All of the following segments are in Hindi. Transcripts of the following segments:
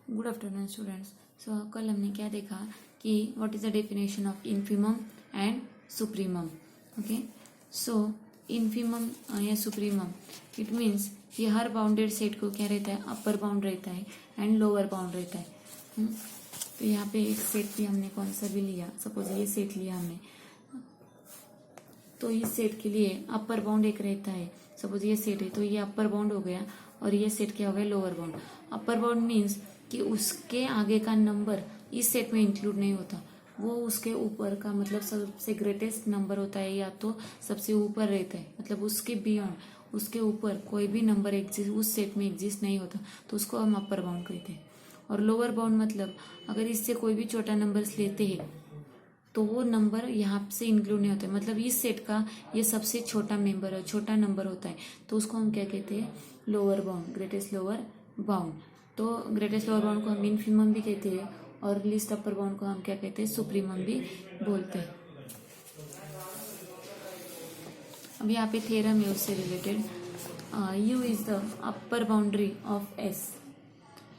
Good afternoon students. सो कल हमने क्या देखा कि what is the definition of infimum and supremum. Okay, so infimum या सुप्रीमम इट मीन्स कि हर बाउंडेड सेट को क्या रहता है, अपर बाउंड रहता है एंड लोअर बाउंड रहता है। तो यहाँ पे एक सेट भी हमने कौन सा भी लिया, सपोज ये सेट लिया हमने, तो इस सेट के लिए अपर बाउंड एक रहता है। सपोज ये सेट है तो ये अपर बाउंड हो गया और ये सेट क्या हो गया, lower bound. Upper bound means कि उसके आगे का नंबर इस सेट में इंक्लूड नहीं होता, वो उसके ऊपर का मतलब सबसे ग्रेटेस्ट नंबर होता है या तो सबसे ऊपर रहता है, मतलब उसके बियॉन्ड उसके ऊपर कोई भी नंबर एग्जिस्ट उस सेट में एग्जिस्ट नहीं होता, तो उसको हम अपर बाउंड कहते हैं। और लोअर बाउंड मतलब अगर इससे कोई भी छोटा नंबर्स लेते हैं तो वो नंबर यहाँ से इंक्लूड नहीं होता है, मतलब इस सेट का ये सबसे छोटा मेंबर है, छोटा नंबर होता है, तो उसको हम क्या कहते हैं, lower bound, greatest lower bound. तो ग्रेटेस्ट लोअर बाउंड को हम इन्फीमम भी कहते हैं और लीस्ट अपर बाउंड को हम क्या कहते हैं, सुप्रीमम भी बोलते हैं। अब यहाँ पे थ्योरम है उससे related, U is the upper boundary of S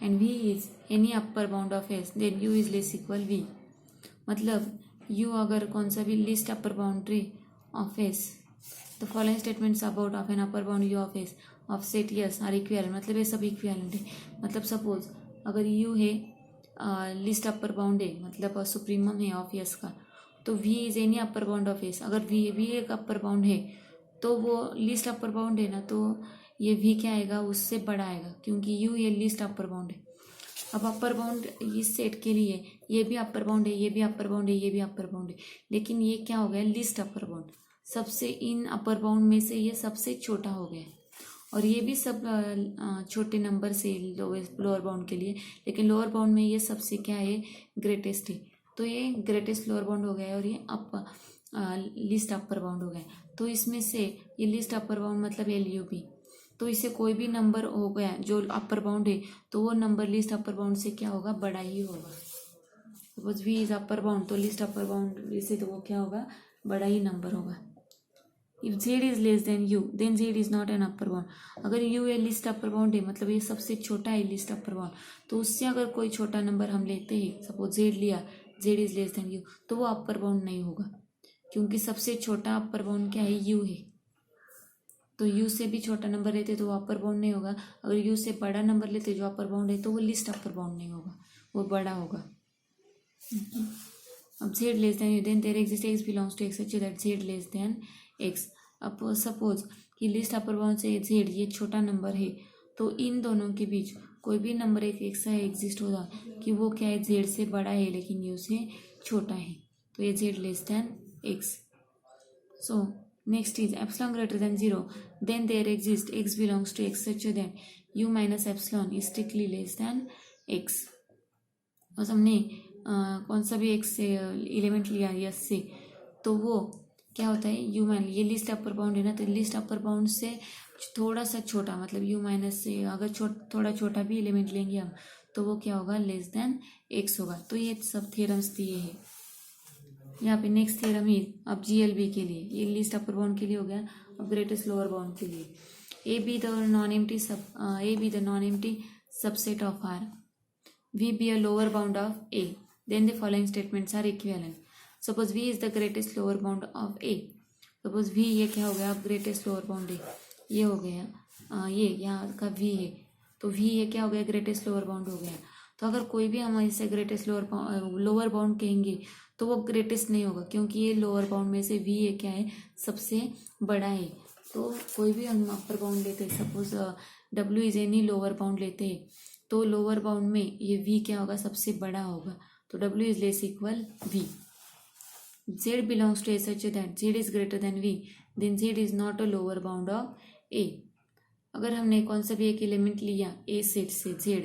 and V is any upper bound of S, then U is less equal V। मतलब U अगर कौन सा भी least upper boundary of S, the following statements about of an upper boundary of S of set S are equivalent, मतलब ये सब इक्विवेलेंट है। मतलब सपोज अगर U है लिस्ट अपर बाउंड है, मतलब सुप्रीमम है ऑफ S का, तो V is any upper bound of S। अगर V एक अपर बाउंड है तो वो लिस्ट अपर बाउंड है ना, तो ये V क्या आएगा, उससे बड़ा आएगा, क्योंकि U ये लिस्ट अपर बाउंड है। अब अपर बाउंड इस सेट के लिए ये भी अपर बाउंड है, ये भी अपर बाउंड है, ये भी अपर बाउंड है, लेकिन ये क्या हो गया, लिस्ट अपर बाउंड, सबसे इन अपर बाउंड में से ये सबसे छोटा हो गया। और ये भी सब छोटे नंबर से लोअर बाउंड के लिए, लेकिन लोअर बाउंड में ये सबसे क्या है, ग्रेटेस्ट है, तो ये ग्रेटेस्ट लोअर बाउंड हो गया और ये लिस्ट अपर बाउंड हो गया। तो इसमें से ये लिस्ट अपर बाउंड मतलब LUB, तो इसे कोई भी नंबर हो गया जो अपर बाउंड है, तो वो नंबर लिस्ट अपर बाउंड से क्या होगा, बड़ा ही होगा। Suppose V is upper bound, तो लिस्ट अपर बाउंड से तो वो क्या होगा, बड़ा ही नंबर होगा। If Z is less than U then Z is not an upper bound. अगर U a least upper bound है, मतलब ये सबसे छोटा है लिस्ट अपर बाउंड, तो उससे अगर कोई छोटा नंबर हम लेते हैं, सपोज Z लिया, Z is less than U, तो वो अपर बाउंड नहीं होगा, क्योंकि सबसे छोटा अपर बाउंड क्या है, U है। तो U से भी छोटा नंबर लेते तो वो अपर बाउंड नहीं होगा, अगर U से बड़ा नंबर लेते जो अपर बाउंड है, तो वो लिस्ट अपर बाउंड नहीं होगा, वो बड़ा होगा। अब Z less than U then there exist X belongs to X such that Z less than X। अब सपोज कि लिस्ट अपर बाउंड से Z ये छोटा नंबर है, तो इन दोनों के बीच कोई भी नंबर एक ऐसा एग्जिस्ट होगा कि वो क्या है, Z से बड़ा है लेकिन U से छोटा है, तो ये Z less than X। So next is epsilon greater than 0, then there exists X belongs to X such that U minus epsilon is strictly less than X। और हमने कौन सा भी X से एलिमेंट लिया यस से, तो वो क्या होता है, U माइनस, ये लिस्ट अपर बाउंड है ना, तो लिस्ट अपर बाउंड से थोड़ा सा छोटा, मतलब U माइनस से अगर थोड़ा छोटा भी एलिमेंट लेंगे हम, तो वो क्या होगा, लेस देन X होगा। तो ये सब थ्योरम्स दिए हैं यहाँ पे। नेक्स्ट थ्योरम है अब GLB के लिए, ये लिस्ट अपर बाउंड के लिए हो गया। अब ग्रेटेस्ट लोअर बाउंड के लिए, A be the non empty subset of R, V be a lower bound of A, then the following statements are equivalent। Suppose V is the greatest lower bound of A, suppose V ये क्या हो गया, अब ग्रेटेस्ट लोअर बाउंड है, ये हो गया ये यहाँ का V है, तो V ये क्या हो गया, ग्रेटेस्ट लोअर बाउंड हो गया। तो अगर कोई भी हम इसे ग्रेटेस्ट लोअर बाउंड कहेंगे तो वो ग्रेटेस्ट नहीं होगा, क्योंकि ये लोअर बाउंड में से V ये क्या है, सबसे बड़ा है। तो कोई भी हम अपर बाउंड लेते हैं, suppose W is any lower bound लेते हैं, तो लोअर बाउंड में ये V क्या होगा, सबसे बड़ा होगा, तो W is less equal V। Z belongs to A such that Z is greater than V, then Z is not a lower bound of A। अगर हमने कौन सा भी एक एलिमेंट लिया A सेट से Z,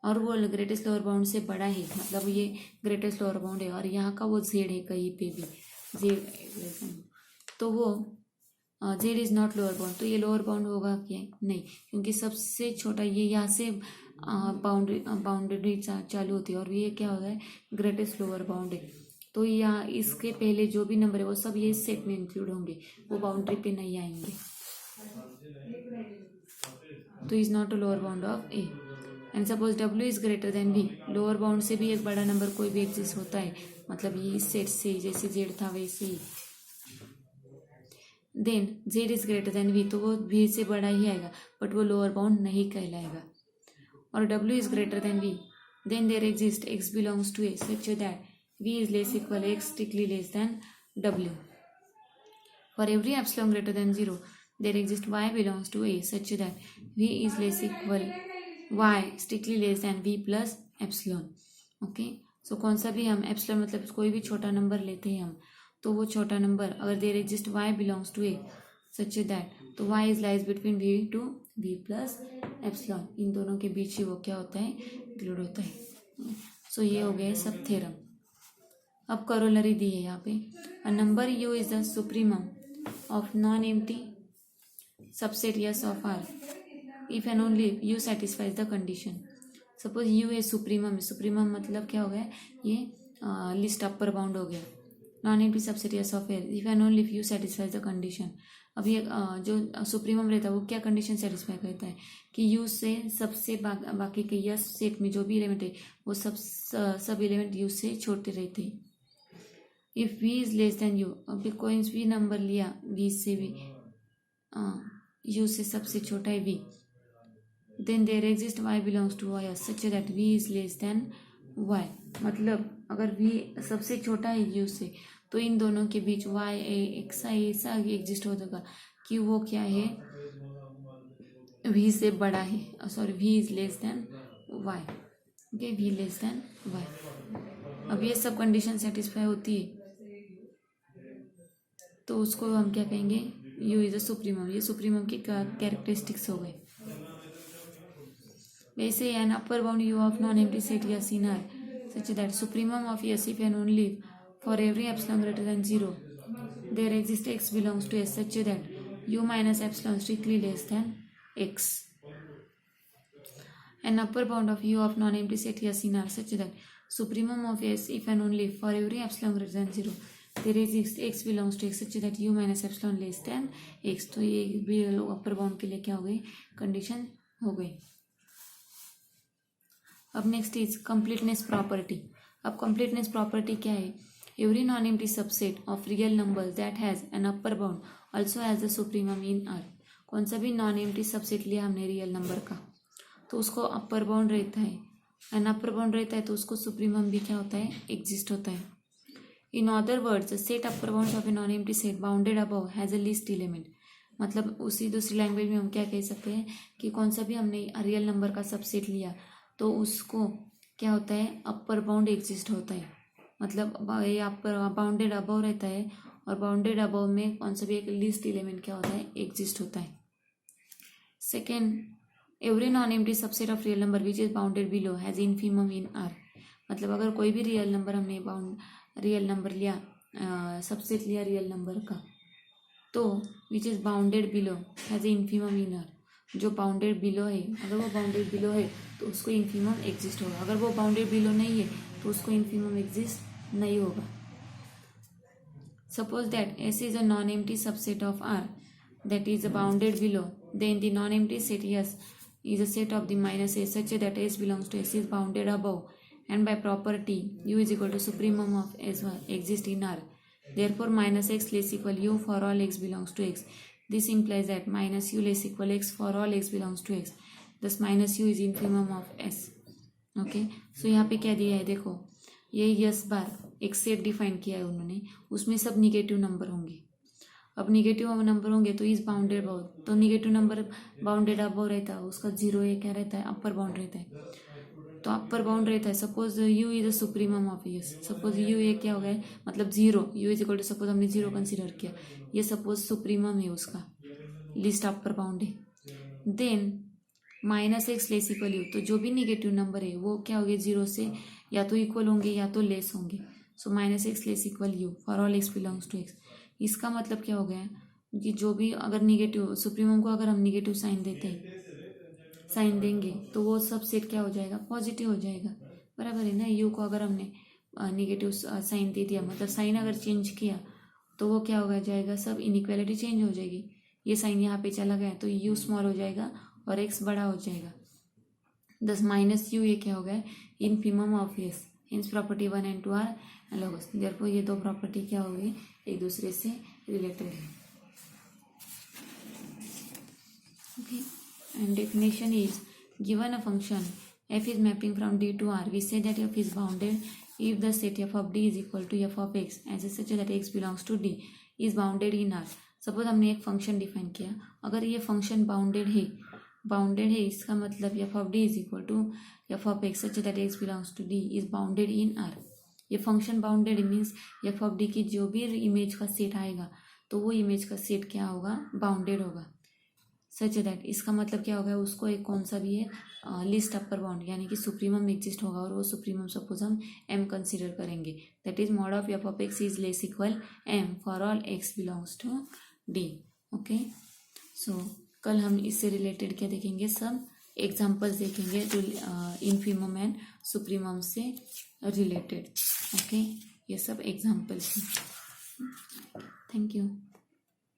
और वो ग्रेटेस्ट लोअर बाउंड से बड़ा है, मतलब ये ग्रेटेस्ट लोअर बाउंड है और यहाँ का वो Z है कहीं पे भी Z, तो वो Z is not lower bound, तो ये लोअर बाउंड होगा क्या, नहीं, क्योंकि सबसे छोटा ये यहाँ से बाउंड्री चालू होती है और ये क्या होता है, ग्रेटेस्ट लोअर बाउंड है। तो यहाँ इसके पहले जो भी नंबर है वो सब ये सेट में इंक्लूड होंगे, वो बाउंड्री पे नहीं आएंगे, तो is not a lower bound of A। And suppose W is greater than V, lower bound से भी एक बड़ा नंबर कोई भी एग्जिस्ट होता है, मतलब ये इस सेट से जैसे जेड था वैसे ही। Then Z is greater than V, तो वो वी से बड़ा ही आएगा, बट वो लोअर बाउंड नहीं कहलाएगा। और W is greater than V, then there exist x belongs to A such that V is less equal x strictly less than W. For every epsilon greater than 0 there exists y belongs to a such that v is less equal y strictly less than v plus epsilon। Okay, so कौन सा भी हम एप्सिलॉन मतलब कोई भी छोटा नंबर लेते हैं हम, तो वो छोटा नंबर अगर there exist y belongs to a such that, तो y is lies between v to v plus epsilon, इन दोनों के बीच ही वो क्या होता है, इंक्लूड होता है। सो ये हो गया सब थ्योरम। अब करोलरी दी है यहाँ पे, a number u is the supremum of non empty subset yes of R if and only if U satisfies the condition। Suppose U है सुप्रीमम, सुप्रीमम मतलब क्या हो गया, ये लिस्ट अपर बाउंड हो गया, non empty subset yes of R if and only if U satisfies the condition। अब ये जो सुप्रीमम रहता है वो क्या कंडीशन सेटिस्फाई करता है कि U से सबसे बाकी के यस सेट में जो भी एलिमेंट है वो सब एलिमेंट U से छोटे रहते हैं। If V is less than U, अभी कोई भी नंबर लिया V से भी U से सबसे छोटा है V, then there exist y belongs to y such that v is less than y, मतलब अगर v सबसे छोटा है U से तो इन दोनों के बीच y ऐसा एग्जिस्ट हो जाएगा कि वो क्या है, v से बड़ा है, sorry v is less than y। Okay, v less than y। अब ये सब कंडीशन सेटिस्फाई होती है तो उसको हम क्या कहेंगे, U इज अ सुप्रीमम। ये सुप्रीमम की कैरेक्टरिस्टिक्स हो गए। वैसे an upper bound U of non empty set S in R such that supremum of S if and only for every epsilon greater than 0 there exist x belongs to S such that U minus epsilon strictly less than x। An upper bound of U of non empty set S in R such that supremum of S if and only for every epsilon greater than 0 there exists x belongs to x such that u minus epsilon less than x। तो ये भी अपर बाउंड के लिए क्या हो गई, कंडीशन हो गई। अब नेक्स्ट इज कंप्लीटनेस प्रॉपर्टी। अब कंप्लीटनेस प्रॉपर्टी क्या है, every non empty subset of real numbers that has an upper bound also has the supremum in are. कौन सा भी नॉन एम्प्टी सबसेट लिया हमने रियल नंबर का तो उसको अपर बाउंड रहता है, एन अपर बाउंड रहता है तो उसको सुप्रीमम भी क्या होता है, एग्जिस्ट होता है। In other words the set upper bound of a non empty set bounded above has a least element. मतलब उसी दूसरी लैंग्वेज में हम क्या कह सकते हैं कि कौन सा भी हमने रियल नंबर का सबसेट लिया तो उसको क्या होता है, अपर बाउंड एग्जिस्ट होता है। मतलब ये अपर बाउंडेड अबव रहता है और बाउंडेड अबव में कौन सा भी एक लीस्ट एलिमेंट क्या होता है, एग्जिस्ट होता है। Second, every non empty subset of real number which is bounded below has infimum in are. मतलब अगर कोई भी रियल नंबर हमने रियल नंबर लिया, सबसेट लिया रियल नंबर का, तो which is bounded below has infimum in are. जो बाउंडेड बिलो है, अगर वो बाउंडेड बिलो है तो उसको इन्फीमम एग्जिस्ट होगा, अगर वो बाउंडेड बिलो नहीं है तो उसको इन्फीमम एग्जिस्ट नहीं होगा। Suppose that S is a non empty subset of R that is bounded below, then the non-empty set S is a set of the minus A such that S belongs to S is bounded above, and by property U is equal to supremum of S exist in R. Therefore minus X less equal U for all X belongs to X. This implies that minus U less equal X for all X belongs to X. Thus minus U is infimum of S. Okay, so यहाँ पे क्या दिया है, देखो ये यस बार एक सेट डिफाइन किया है उन्होंने, उसमें सब निगेटिव नंबर होंगे। अब निगेटिव नंबर होंगे तो इस बाउंडेड अबव, तो निगेटिव नंबर बाउंडेड अबव रहता है उसका जीरो ये क्या रहता है, अपर बाउंड रहता है। तो अपर बाउंड रहता है, suppose U is a supremum of S, suppose U ये क्या हो गया, मतलब zero, U is equal to suppose हमने जीरो कंसिडर किया, ये सपोज सुप्रीमम है उसका, लिस्ट अपर बाउंड है। Then minus x less equal U, तो जो भी निगेटिव नंबर है वो क्या होंगे, जीरो से या तो इक्वल होंगे या तो लेस होंगे। So minus x less equal U for all x belongs to x. इसका मतलब क्या हो गया कि जो भी अगर निगेटिव सुप्रीमम को अगर हम निगेटिव साइन देते हैं, साइन देंगे तो वो सब सेट क्या हो जाएगा, पॉजिटिव हो जाएगा, बराबर है ना। यू को अगर हमने निगेटिव साइन दे दिया, मतलब साइन अगर चेंज किया तो वो क्या होगा जाएगा, सब इनइक्वालिटी चेंज हो जाएगी। ये साइन यहाँ पे चला गया तो यू स्मॉल हो जाएगा और एक्स बड़ा हो जाएगा। दस माइनस यू, ये क्या हो गया, infimum of S, hence property 1 and 2 are analogous, therefore ये दो प्रॉपर्टी क्या होगी, एक दूसरे से रिलेटेड है। Okay, and definition is, given a function f is mapping from D to R, we say that f is bounded if the set f of D is equal to f of x as such that x belongs to D is bounded in R। Suppose हमने एक फंक्शन डिफाइन किया, अगर ये फंक्शन बाउंडेड है इसका मतलब f of D is equal to f of x such that x belongs to D is bounded in R। ये function bounded means f of D की जो भी इमेज का सेट आएगा तो वो इमेज का सेट क्या होगा, बाउंडेड होगा। सच दैट इसका मतलब क्या होगा, उसको एक कौन सा भी है लिस्ट अपर बाउंड यानी कि सुप्रीमम एग्जिस्ट होगा, और वो सुप्रीमम सपोज हम m कंसीडर करेंगे, that is mod of f of x is less equal m for all x belongs to D। Okay, so कल हम इससे रिलेटेड क्या देखेंगे, सब एग्जाम्पल्स देखेंगे जो इनफीमम एंड सुप्रीमम से रिलेटेड। ओके, ये सब एग्जाम्पल्स हैं। Thank you.